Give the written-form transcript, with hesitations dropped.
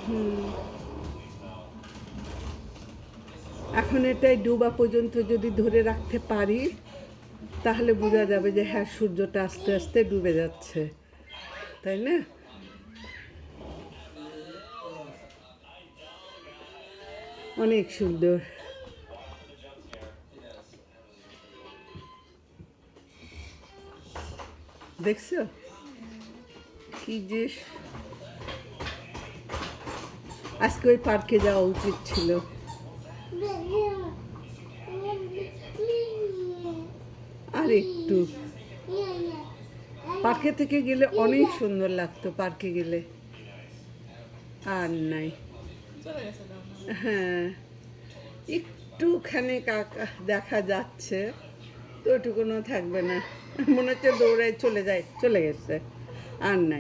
হুম, এখন এটাই ডুবা পর্যন্ত যদি ধরে রাখতে পারি তাহলে বোঝা যাবে যে হ্যাঁ সূর্যটা আস্তে আস্তে ডুবে যাচ্ছে, তাই না? অনেক সুন্দর। দেখছো কি যে, আজকে ওই পার্কে যাওয়া উচিত ছিল। আর একটু পার্কে থেকে গেলে অনেক সুন্দর লাগতো, পার্কে গেলে। আর নাই। হ্যাঁ, একটুখানি কাকা দেখা যাচ্ছে, তো ওটুকুনও থাকবে না, মনে হচ্ছে দৌড়ায় চলে যায়, চলে গেছে, আর নাই।